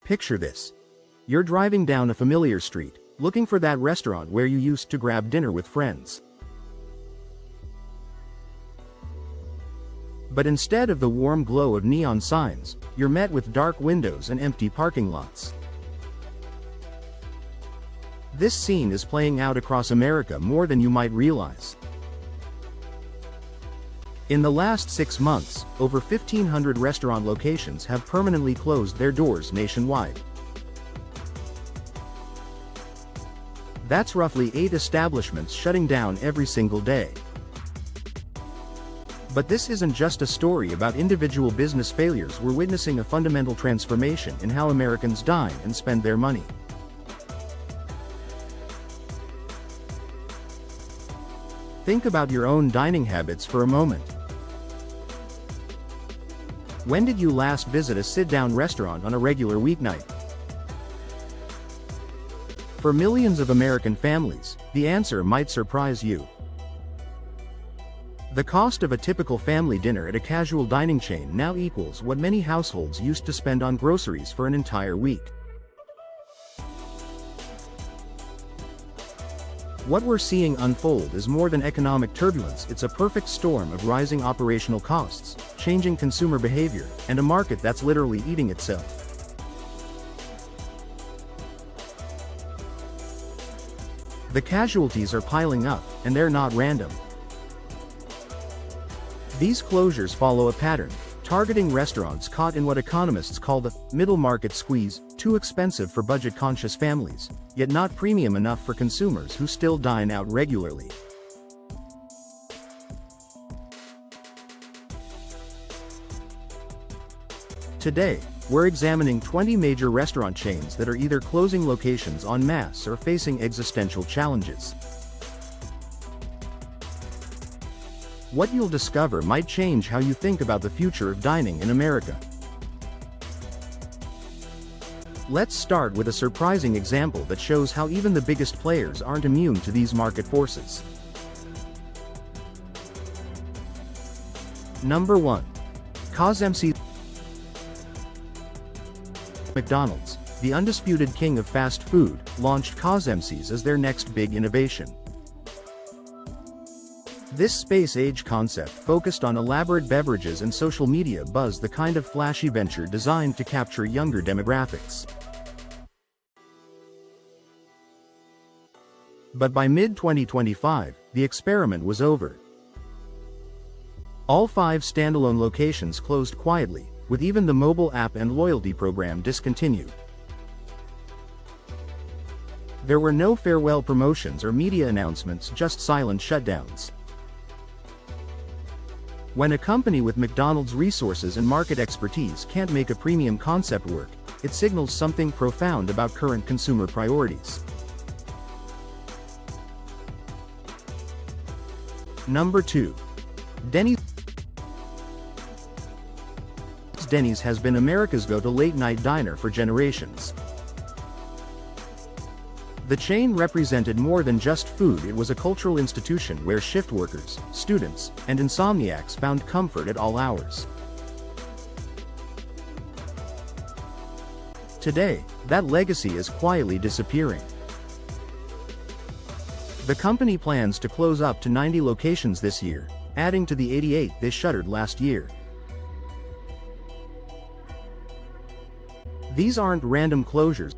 Picture this. You're driving down a familiar street, looking for that restaurant where you used to grab dinner with friends. But instead of the warm glow of neon signs, you're met with dark windows and empty parking lots. This scene is playing out across America more than you might realize. In the last 6 months, over 1,500 restaurant locations have permanently closed their doors nationwide. That's roughly 8 establishments shutting down every single day. But this isn't just a story about individual business failures. We're witnessing a fundamental transformation in how Americans dine and spend their money. Think about your own dining habits for a moment. When did you last visit a sit-down restaurant on a regular weeknight? For millions of American families, the answer might surprise you. The cost of a typical family dinner at a casual dining chain now equals what many households used to spend on groceries for an entire week. What we're seeing unfold is more than economic turbulence. It's a perfect storm of rising operational costs, changing consumer behavior, and a market that's literally eating itself. The casualties are piling up, and they're not random. These closures follow a pattern, targeting restaurants caught in what economists call the middle market squeeze, too expensive for budget-conscious families, yet not premium enough for consumers who still dine out regularly. Today, we're examining 20 major restaurant chains that are either closing locations en masse or facing existential challenges. What you'll discover might change how you think about the future of dining in America. Let's start with a surprising example that shows how even the biggest players aren't immune to these market forces. Number 1. CosMc. McDonald's, the undisputed king of fast food, launched CosMc's as their next big innovation. This space-age concept focused on elaborate beverages and social media buzz, the kind of flashy venture designed to capture younger demographics. But by mid-2025, the experiment was over. All 5 standalone locations closed quietly, with even the mobile app and loyalty program discontinued. There were no farewell promotions or media announcements, just silent shutdowns. When a company with McDonald's resources and market expertise can't make a premium concept work, it signals something profound about current consumer priorities. Number 2. Denny. Denny's has been America's go-to late-night diner for generations. The chain represented more than just food. It was a cultural institution where shift workers, students, and insomniacs found comfort at all hours. Today, that legacy is quietly disappearing. The company plans to close up to 90 locations this year, adding to the 88 they shuttered last year. These aren't random closures.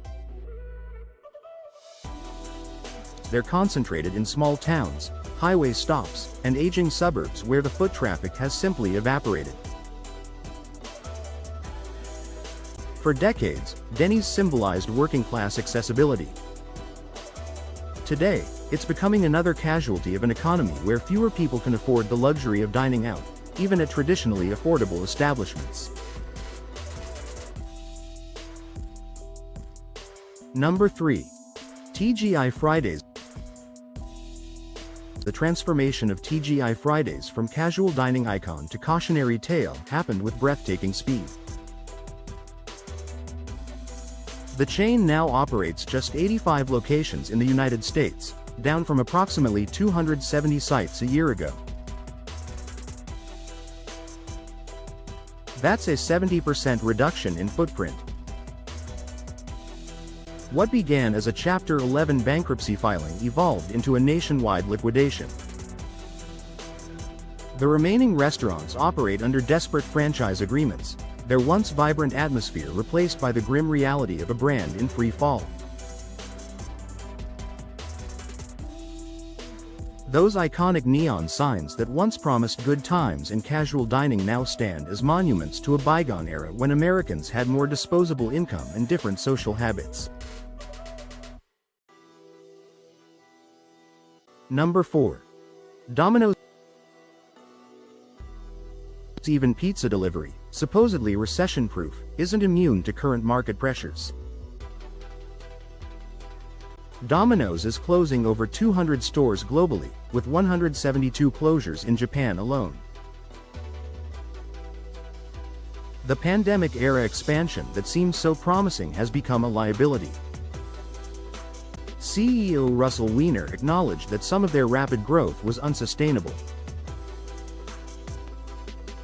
They're concentrated in small towns, highway stops, and aging suburbs where the foot traffic has simply evaporated. For decades, Denny's symbolized working-class accessibility. Today, it's becoming another casualty of an economy where fewer people can afford the luxury of dining out, even at traditionally affordable establishments. Number 3. TGI Fridays. The transformation of TGI Fridays from casual dining icon to cautionary tale happened with breathtaking speed. The chain now operates just 85 locations in the United States, down from approximately 270 sites a year ago. That's a 70% reduction in footprint. What began as a Chapter 11 bankruptcy filing evolved into a nationwide liquidation. The remaining restaurants operate under desperate franchise agreements, their once vibrant atmosphere replaced by the grim reality of a brand in free fall. Those iconic neon signs that once promised good times and casual dining now stand as monuments to a bygone era when Americans had more disposable income and different social habits. Number 4. Domino's. Even pizza delivery, supposedly recession-proof, isn't immune to current market pressures. Domino's is closing over 200 stores globally, with 172 closures in Japan alone. The pandemic-era expansion that seemed so promising has become a liability. CEO Russell Weiner acknowledged that some of their rapid growth was unsustainable.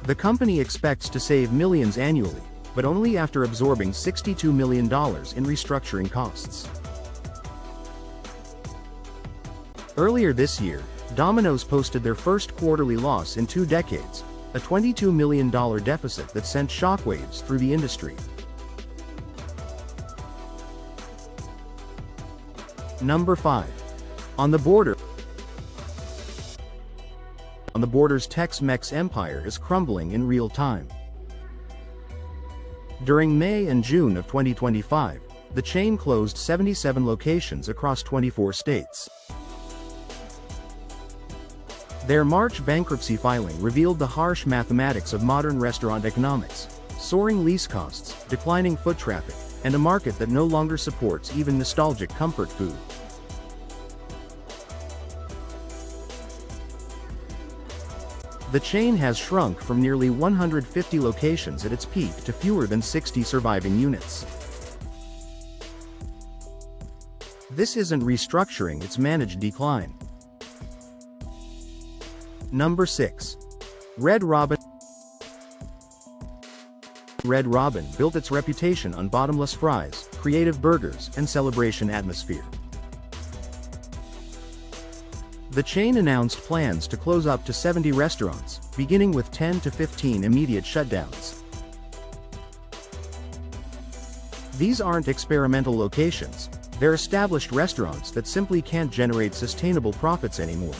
The company expects to save millions annually, but only after absorbing $62 million in restructuring costs. Earlier this year, Domino's posted their first quarterly loss in 2 decades, a $22 million deficit that sent shockwaves through the industry. Number 5. On the Border's Tex-Mex empire is crumbling in real time. During May and June of 2025, the chain closed 77 locations across 24 states. Their March bankruptcy filing revealed the harsh mathematics of modern restaurant economics: soaring lease costs, declining foot traffic, and a market that no longer supports even nostalgic comfort food. The chain has shrunk from nearly 150 locations at its peak to fewer than 60 surviving units. This isn't restructuring, it's managed decline. Number 6. Red Robin. Red Robin built its reputation on bottomless fries, creative burgers, and celebration atmosphere. The chain announced plans to close up to 70 restaurants, beginning with 10 to 15 immediate shutdowns. These aren't experimental locations, they're established restaurants that simply can't generate sustainable profits anymore.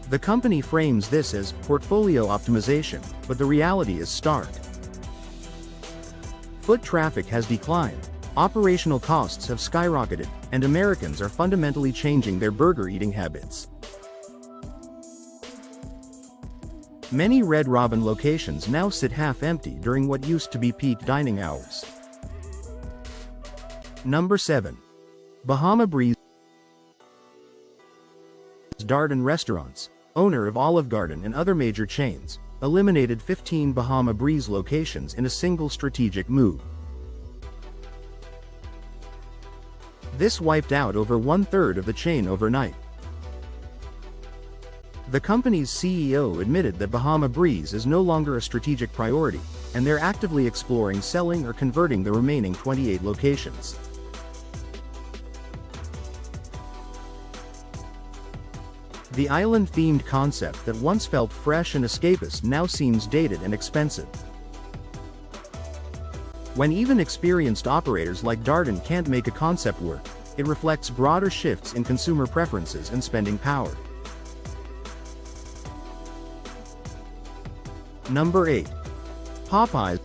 The company frames this as portfolio optimization, but the reality is stark. Foot traffic has declined, operational costs have skyrocketed, and Americans are fundamentally changing their burger eating habits. Many Red Robin locations now sit half-empty during what used to be peak dining hours. Number 7. Bahama Breeze. Darden Restaurants, owner of Olive Garden and other major chains, eliminated 15 Bahama Breeze locations in a single strategic move. This wiped out over 1/3 of the chain overnight. The company's CEO admitted that Bahama Breeze is no longer a strategic priority, and they're actively exploring selling or converting the remaining 28 locations. The island-themed concept that once felt fresh and escapist now seems dated and expensive. When even experienced operators like Darden can't make a concept work, it reflects broader shifts in consumer preferences and spending power. Number 8. Popeyes.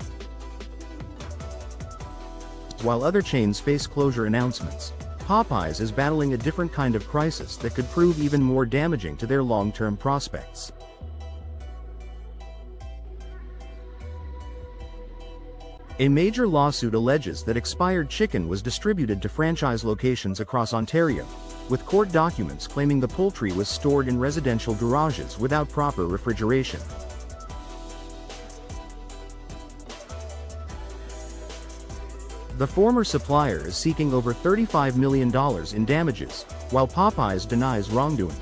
While other chains face closure announcements, Popeyes is battling a different kind of crisis that could prove even more damaging to their long-term prospects. A major lawsuit alleges that expired chicken was distributed to franchise locations across Ontario, with court documents claiming the poultry was stored in residential garages without proper refrigeration. The former supplier is seeking over $35 million in damages, while Popeyes denies wrongdoing.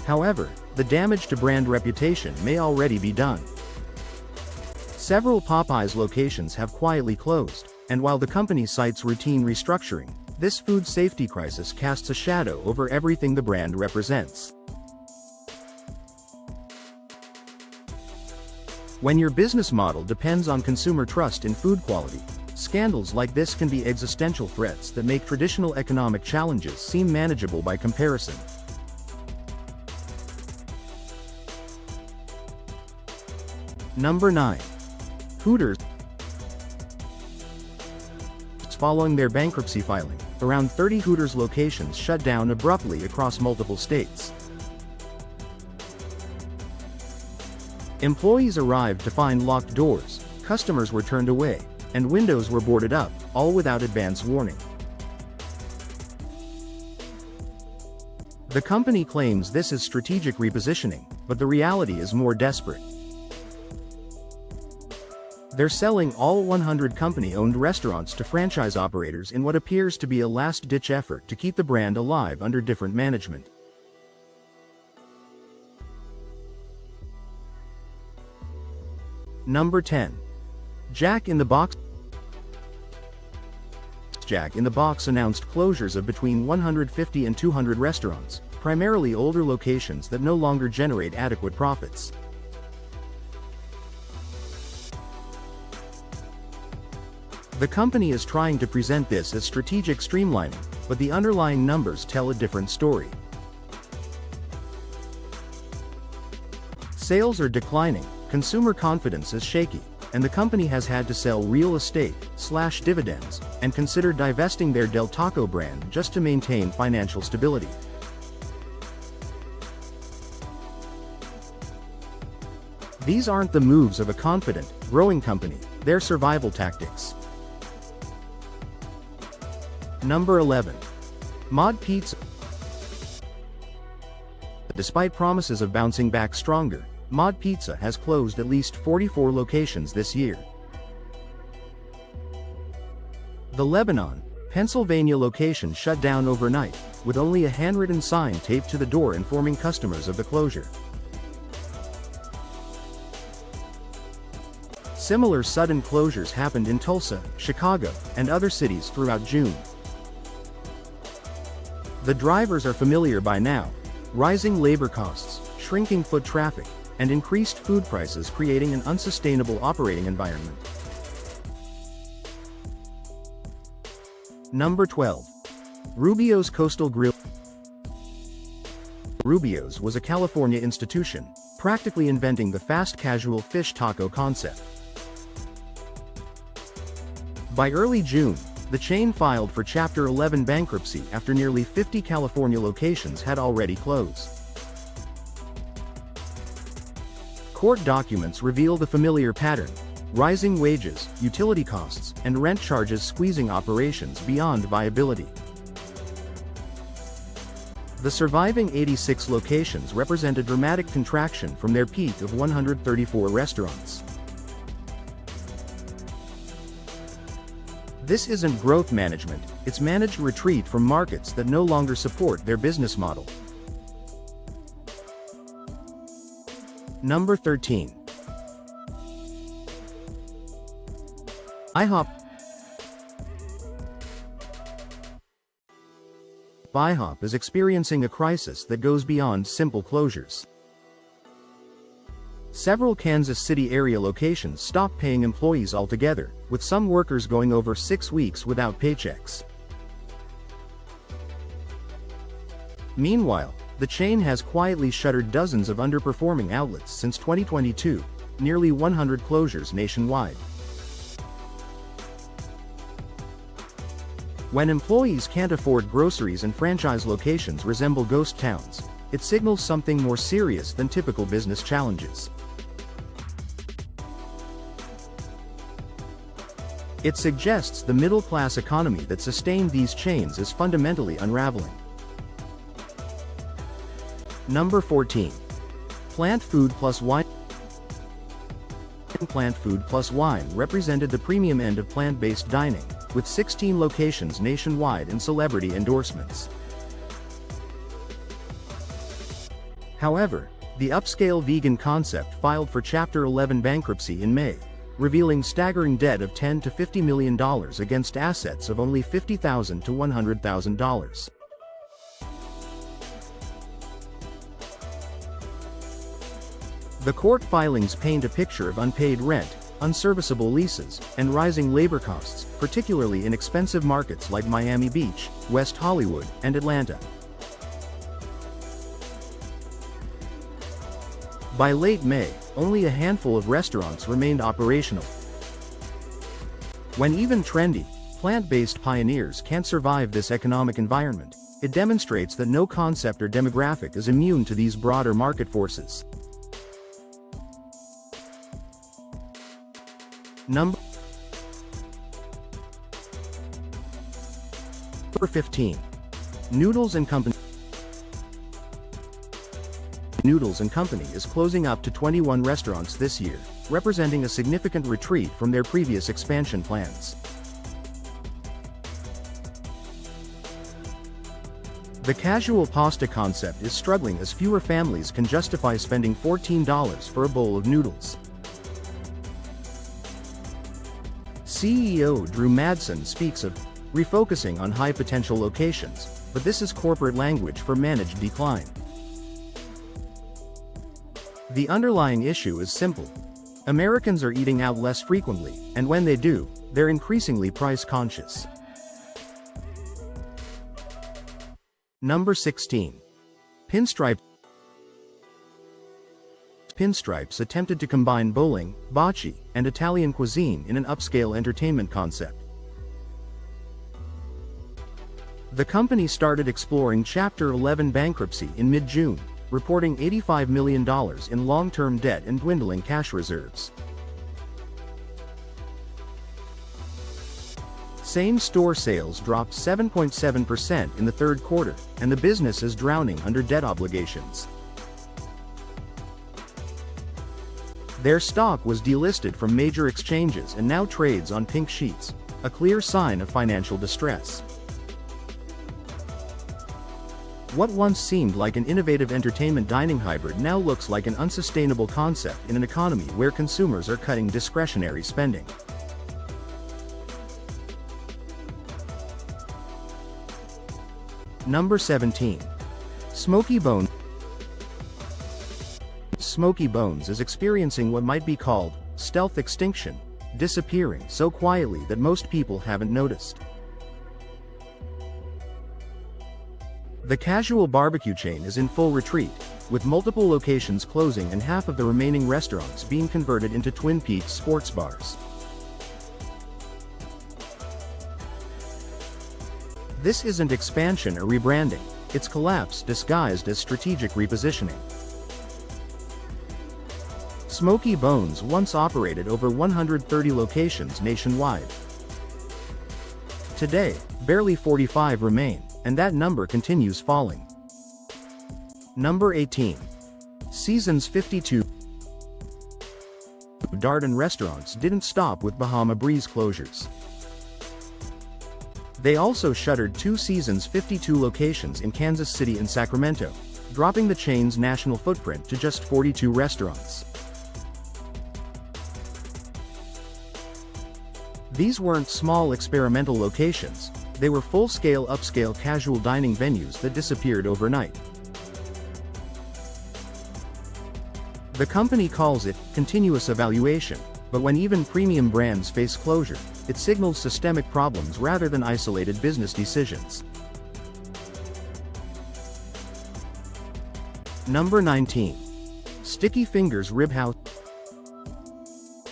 However, the damage to brand reputation may already be done. Several Popeyes locations have quietly closed, and while the company cites routine restructuring, this food safety crisis casts a shadow over everything the brand represents. When your business model depends on consumer trust in food quality, scandals like this can be existential threats that make traditional economic challenges seem manageable by comparison. Number 9. Hooters. Following their bankruptcy filing, around 30 Hooters locations shut down abruptly across multiple states. Employees arrived to find locked doors, customers were turned away, and windows were boarded up, all without advance warning. The company claims this is strategic repositioning, but the reality is more desperate. They're selling all 100 company-owned restaurants to franchise operators in what appears to be a last-ditch effort to keep the brand alive under different management. Number 10. Jack in the Box. Jack in the Box announced closures of between 150 and 200 restaurants, primarily older locations that no longer generate adequate profits. The company is trying to present this as strategic streamlining, but the underlying numbers tell a different story. Sales are declining, consumer confidence is shaky, and the company has had to sell real estate, slash dividends, and consider divesting their Del Taco brand just to maintain financial stability. These aren't the moves of a confident, growing company, they're survival tactics. Number 11. Mod Pizza. Despite promises of bouncing back stronger, Mod Pizza has closed at least 44 locations this year. The Lebanon, Pennsylvania location shut down overnight, with only a handwritten sign taped to the door informing customers of the closure. Similar sudden closures happened in Tulsa, Chicago, and other cities throughout June. The drivers are familiar by now: rising labor costs, shrinking foot traffic, and increased food prices creating an unsustainable operating environment. Number 12. Rubio's Coastal Grill. Rubio's was a California institution, practically inventing the fast casual fish taco concept. By early June, the chain filed for Chapter 11 bankruptcy after nearly 50 California locations had already closed. Court documents reveal the familiar pattern: rising wages, utility costs, and rent charges squeezing operations beyond viability. The surviving 86 locations represent a dramatic contraction from their peak of 134 restaurants. This isn't growth management, it's managed retreat from markets that no longer support their business model. Number 13. IHOP. IHOP is experiencing a crisis that goes beyond simple closures. Several Kansas City area locations stopped paying employees altogether, with some workers going over 6 weeks without paychecks. Meanwhile, the chain has quietly shuttered dozens of underperforming outlets since 2022, nearly 100 closures nationwide. When employees can't afford groceries and franchise locations resemble ghost towns, it signals something more serious than typical business challenges. It suggests the middle-class economy that sustained these chains is fundamentally unraveling. Number 14. Plant Food Plus Wine. Plant Food Plus Wine represented the premium end of plant-based dining, with 16 locations nationwide and celebrity endorsements. However, the upscale vegan concept filed for Chapter 11 bankruptcy in May, revealing staggering debt of $10 to $50 million against assets of only $50,000 to $100,000. The court filings paint a picture of unpaid rent, unserviceable leases, and rising labor costs, particularly in expensive markets like Miami Beach, West Hollywood, and Atlanta. By late May, only a handful of restaurants remained operational. When even trendy, plant-based pioneers can't survive this economic environment, it demonstrates that no concept or demographic is immune to these broader market forces. Number 15. Noodles & Company. Noodles & Company is closing up to 21 restaurants this year, representing a significant retreat from their previous expansion plans. The casual pasta concept is struggling as fewer families can justify spending $14 for a bowl of noodles. CEO Drew Madsen speaks of refocusing on high-potential locations, but this is corporate language for managed decline. The underlying issue is simple. Americans are eating out less frequently, and when they do, they're increasingly price-conscious. Number 16. Pinstripes. Pinstripes attempted to combine bowling, bocce, and Italian cuisine in an upscale entertainment concept. The company started exploring Chapter 11 bankruptcy in mid-June, reporting $85 million in long-term debt and dwindling cash reserves. Same-store sales dropped 7.7% in the third quarter, and the business is drowning under debt obligations. Their stock was delisted from major exchanges and now trades on pink sheets, a clear sign of financial distress. What once seemed like an innovative entertainment dining hybrid now looks like an unsustainable concept in an economy where consumers are cutting discretionary spending. Number 17. Smokey Bones. Smokey Bones is experiencing what might be called stealth extinction, disappearing so quietly that most people haven't noticed. The casual barbecue chain is in full retreat, with multiple locations closing and half of the remaining restaurants being converted into Twin Peaks sports bars. This isn't expansion or rebranding, it's collapse disguised as strategic repositioning. Smokey Bones once operated over 130 locations nationwide. Today, barely 45 remain, and that number continues falling. Number 18. Seasons 52. Darden restaurants didn't stop with Bahama Breeze closures. They also shuttered 2 Seasons 52 locations in Kansas City and Sacramento, dropping the chain's national footprint to just 42 restaurants. These weren't small experimental locations, they were full-scale upscale casual dining venues that disappeared overnight. The company calls it continuous evaluation, but when even premium brands face closure, it signals systemic problems rather than isolated business decisions. Number 19. Sticky Fingers Rib House.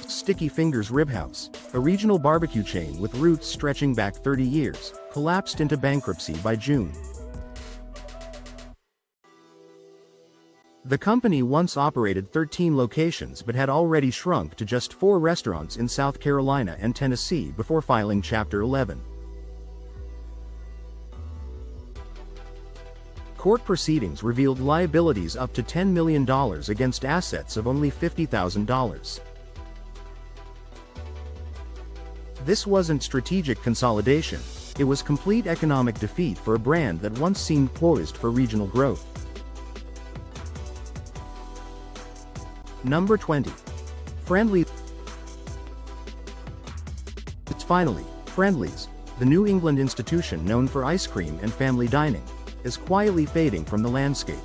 Sticky Fingers Rib House, a regional barbecue chain with roots stretching back 30 years, collapsed into bankruptcy by June. The company once operated 13 locations but had already shrunk to just 4 restaurants in South Carolina and Tennessee before filing Chapter 11. Court proceedings revealed liabilities up to $10 million against assets of only $50,000. This wasn't strategic consolidation, it was complete economic defeat for a brand that once seemed poised for regional growth. Number 20. Friendly. finally, Friendly's, the New England institution known for ice cream and family dining, is quietly fading from the landscape.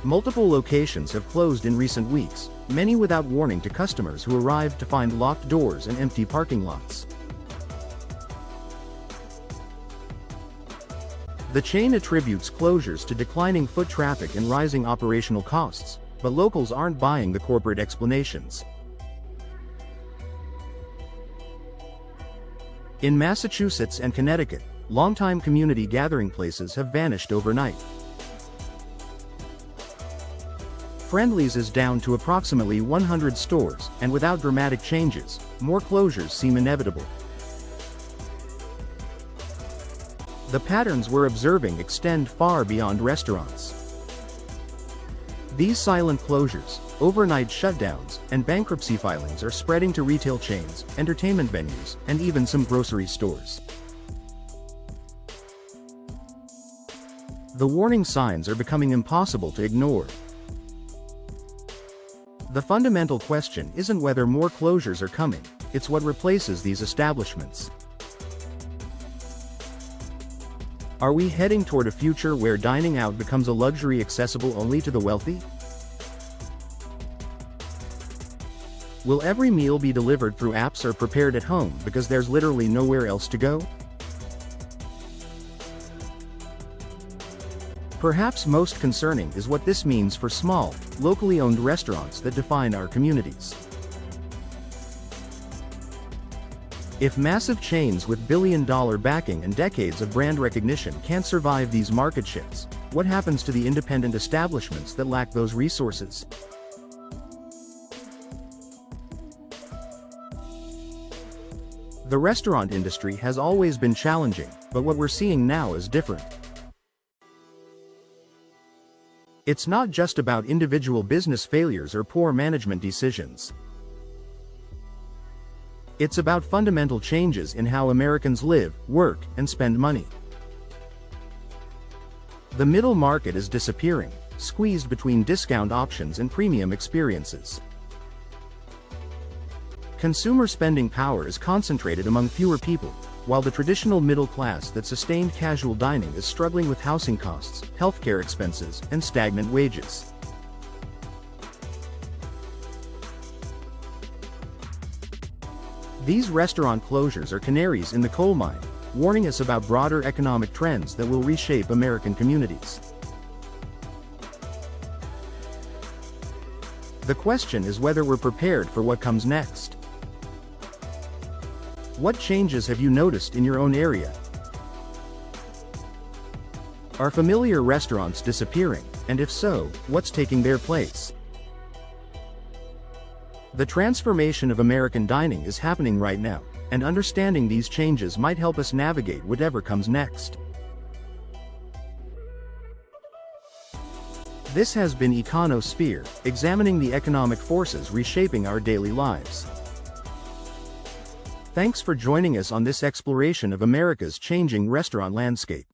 Multiple locations have closed in recent weeks, many without warning to customers who arrived to find locked doors and empty parking lots. The chain attributes closures to declining foot traffic and rising operational costs, but locals aren't buying the corporate explanations. In Massachusetts and Connecticut, longtime community gathering places have vanished overnight. Friendly's is down to approximately 100 stores, and without dramatic changes, more closures seem inevitable. The patterns we're observing extend far beyond restaurants. These silent closures, overnight shutdowns, and bankruptcy filings are spreading to retail chains, entertainment venues, and even some grocery stores. The warning signs are becoming impossible to ignore. The fundamental question isn't whether more closures are coming, it's what replaces these establishments. Are we heading toward a future where dining out becomes a luxury accessible only to the wealthy? Will every meal be delivered through apps or prepared at home because there's literally nowhere else to go? Perhaps most concerning is what this means for small, locally owned restaurants that define our communities. If massive chains with billion-dollar backing and decades of brand recognition can't survive these market shifts, what happens to the independent establishments that lack those resources? The restaurant industry has always been challenging, but what we're seeing now is different. It's not just about individual business failures or poor management decisions. It's about fundamental changes in how Americans live, work, and spend money. The middle market is disappearing, squeezed between discount options and premium experiences. Consumer spending power is concentrated among fewer people, while the traditional middle class that sustained casual dining is struggling with housing costs, healthcare expenses, and stagnant wages. These restaurant closures are canaries in the coal mine, warning us about broader economic trends that will reshape American communities. The question is whether we're prepared for what comes next. What changes have you noticed in your own area? Are familiar restaurants disappearing, and if so, what's taking their place? The transformation of American dining is happening right now, and understanding these changes might help us navigate whatever comes next. This has been Econosphere, examining the economic forces reshaping our daily lives. Thanks for joining us on this exploration of America's changing restaurant landscape.